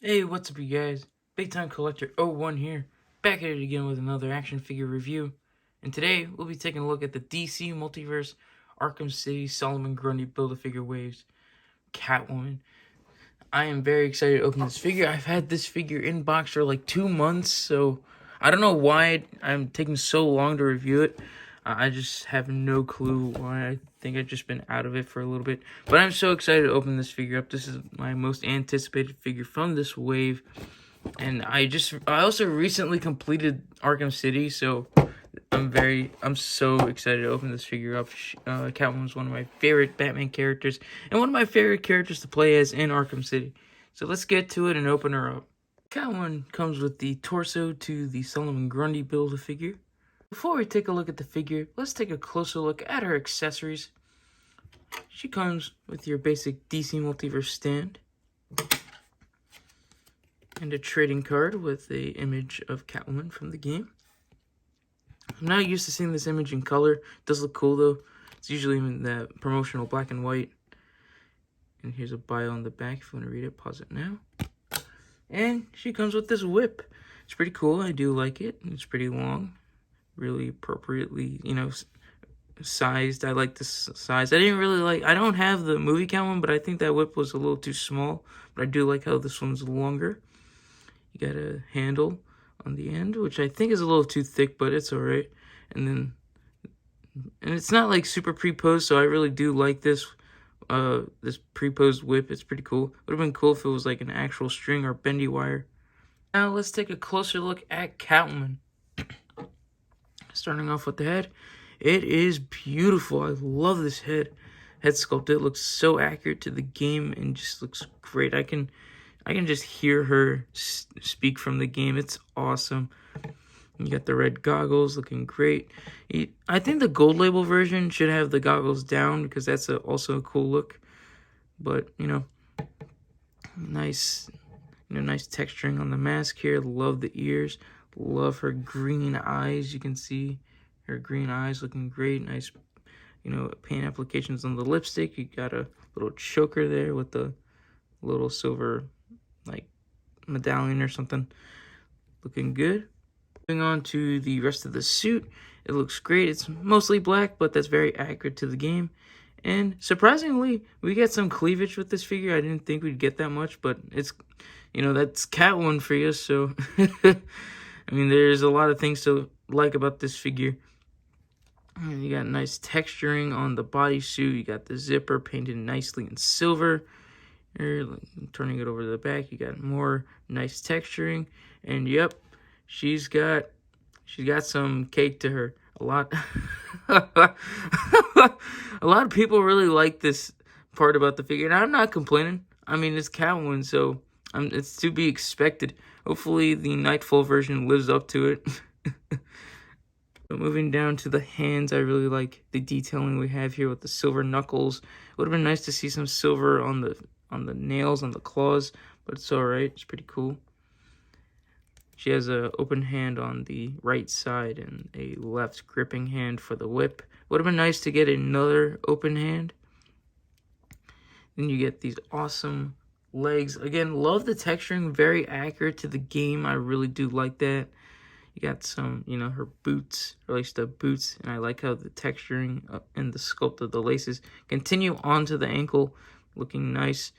Hey, what's up, you guys? Big Time Collector 01 here, back at it again with another action figure review. And today, we'll be taking a look at the DC Multiverse Arkham City Solomon Grundy Build-A-Figure Waves Catwoman. I am very excited to open this figure. I've had this figure in box for like 2 months, so I don't know why I'm taking so long to review it. I just have no clue why. I think I've just been out of it for a little bit. But I'm so excited to open this figure up. This is my most anticipated figure from this wave. And I also recently completed Arkham City, so I'm so excited to open this figure up. Catwoman's one of my favorite Batman characters, and one of my favorite characters to play as in Arkham City. So let's get to it and open her up. Catwoman comes with the torso to the Solomon Grundy Build-A-Figure. Before we take a look at the figure, let's take a closer look at her accessories. She comes with your basic DC Multiverse stand, and a trading card with a image of Catwoman from the game. I'm not used to seeing this image in color. It does look cool though. It's usually in the promotional black and white. And here's a bio on the back if you want to read it. Pause it now. And she comes with this whip. It's pretty cool. I do like it. It's pretty long. Really appropriately, sized. I like this size. I don't have the movie Catwoman, but I think that whip was a little too small. But I do like how this one's longer. You got a handle on the end, which I think is a little too thick, but it's alright. And it's not like super pre-posed, so I really do like this this pre-posed whip. It's pretty cool. Would have been cool if it was like an actual string or bendy wire. Now let's take a closer look at Catwoman. Starting off with the head. It is beautiful. I love this head sculpt. It looks so accurate to the game and just looks great. I can just hear her speak from the game. It's awesome. You got the red goggles looking great. I think the gold label version should have the goggles down because that's also a cool look. But, nice texturing on the mask here. Love the ears. Love her green eyes. You can see her green eyes looking great. Nice, paint applications on the lipstick. You got a little choker there with the little silver like medallion or something. Looking good. Moving on to the rest of the suit. It looks great. It's mostly black, but that's very accurate to the game. And surprisingly, we get some cleavage with this figure. I didn't think we'd get that much, but it's, that's Catwoman for you. So, I mean, there's a lot of things to like about this figure. And you got nice texturing on the bodysuit. You got the zipper painted nicely in silver. Here, turning it over to the back, you got more nice texturing. And yep, she's got some cake to her. A lot of people really like this part about the figure, and I'm not complaining. I mean, it's Catwoman, so it's to be expected. Hopefully the Nightfall version lives up to it. But moving down to the hands, I really like the detailing we have here with the silver knuckles. It would have been nice to see some silver on the nails, on the claws, but it's alright. It's pretty cool. She has an open hand on the right side and a left gripping hand for the whip. Would have been nice to get another open hand. Then you get these awesome legs. Again, love the texturing, very accurate to the game. I really do like that. You got some, her boots, or laced up boots, and I like how the texturing and the sculpt of the laces continue onto the ankle, looking nice.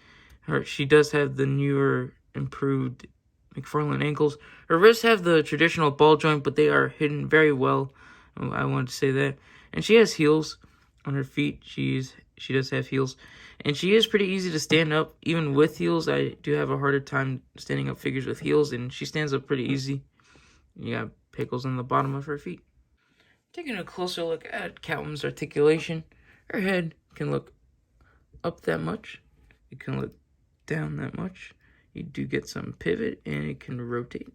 She does have the newer, improved McFarlane ankles. Her wrists have the traditional ball joint, but they are hidden very well. I wanted to say that. And she has heels on her feet. She does have heels. And she is pretty easy to stand up, even with heels. I do have a harder time standing up figures with heels, and she stands up pretty easy. You got pickles on the bottom of her feet. Taking a closer look at Catwoman's articulation. Her head can look up that much. It can look down that much. You do get some pivot, and it can rotate.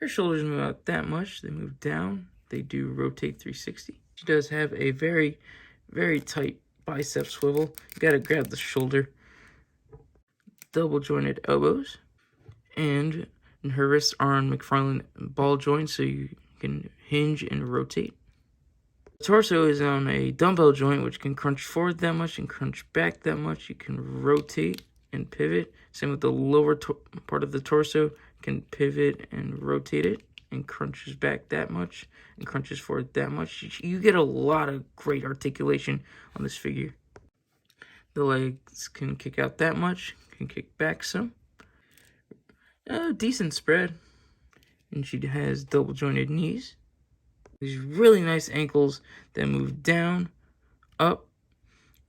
Her shoulders move out that much. They move down. They do rotate 360. She does have a very, very tight bicep swivel. You gotta grab the shoulder. Double jointed elbows. And her wrists are on McFarlane ball joints, so you can hinge and rotate. The torso is on a dumbbell joint, which can crunch forward that much and crunch back that much. You can rotate and pivot. Same with the lower part of the torso, can pivot and rotate it, and crunches back that much and crunches forward that much. You get a lot of great articulation on this figure. The legs can kick out that much, can kick back some. Decent spread. And she has double jointed knees. These really nice ankles that move down, up.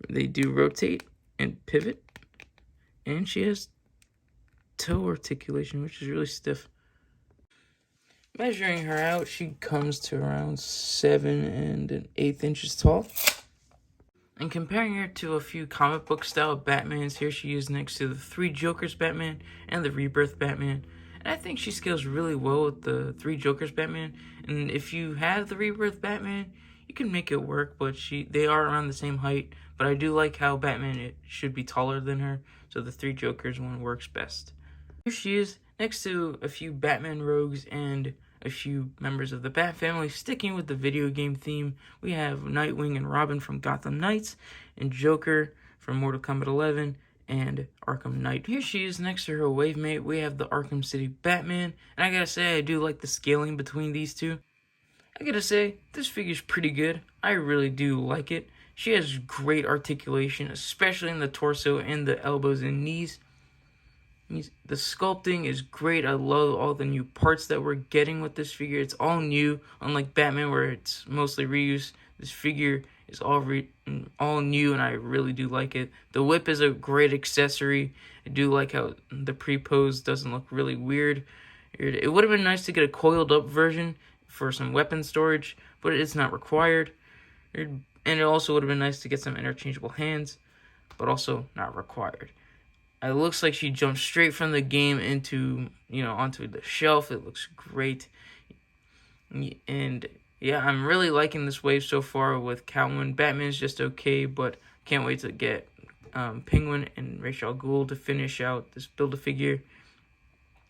They do rotate and pivot. And she has toe articulation, which is really stiff. Measuring her out, she comes to around 7 1/8 inches tall. And comparing her to a few comic book style Batmans, here she is next to the 3 Jokers Batman and the Rebirth Batman. And I think she scales really well with the 3 Jokers Batman. And if you have the Rebirth Batman, you can make it work, but they are around the same height. But I do like how Batman should be taller than her, so the 3 Jokers one works best. Here she is next to a few Batman rogues and a few members of the Bat family. Sticking with the video game theme, we have Nightwing and Robin from Gotham Knights, and Joker from Mortal Kombat 11, and Arkham Knight. Here she is next to her wave mate. We have the Arkham City Batman, and I gotta say, I do like the scaling between these two. I gotta say, this figure's pretty good. I really do like it. She has great articulation, especially in the torso and the elbows and knees. The sculpting is great. I love all the new parts that we're getting with this figure. It's all new, unlike Batman where it's mostly reused. This figure is all new, and I really do like it. The whip is a great accessory. I do like how the pre-pose doesn't look really weird. It would have been nice to get a coiled up version for some weapon storage, but it's not required. And it also would have been nice to get some interchangeable hands, but also not required. It looks like she jumped straight from the game onto the shelf. It looks great. And yeah, I'm really liking this wave so far with Catwoman. Batman's just okay, but can't wait to get Penguin and Ra's al Ghul to finish out this Build-A-Figure.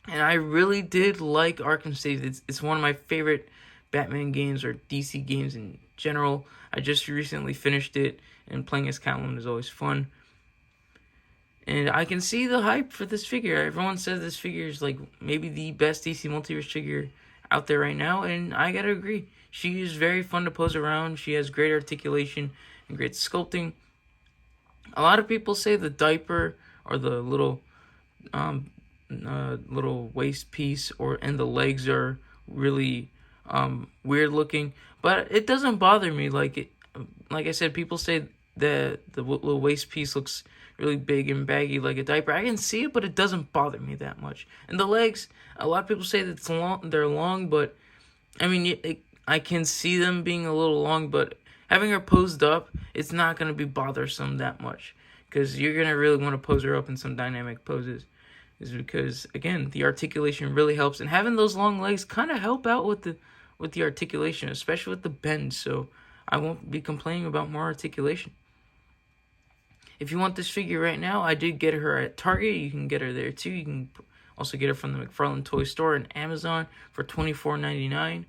And I really did like Arkham City. It's one of my favorite Batman games or DC games in general. I just recently finished it, and playing as Catwoman is always fun. And I can see the hype for this figure. Everyone says this figure is like maybe the best DC Multiverse figure out there right now, and I gotta agree. She is very fun to pose around. She has great articulation and great sculpting. A lot of people say the diaper or the little waist piece and the legs are really weird looking, but it doesn't bother me. Like I said, people say that the little waist piece looks really big and baggy like a diaper. I can see it, but it doesn't bother me that much. And the legs, a lot of people say that they're long, but I mean, I can see them being a little long, but having her posed up, it's not going to be bothersome that much, because you're going to really want to pose her up in some dynamic poses. Is because, again, the articulation really helps, and having those long legs kind of help out with the articulation, especially with the bend, so I won't be complaining about more articulation. If you want this figure right now, I did get her at Target. You can get her there too. You can also get her from the McFarlane Toy Store and Amazon for $24.99.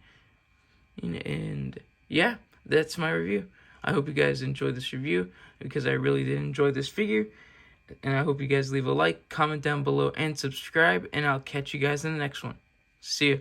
And yeah, that's my review. I hope you guys enjoyed this review, because I really did enjoy this figure. And I hope you guys leave a like, comment down below, and subscribe. And I'll catch you guys in the next one. See ya.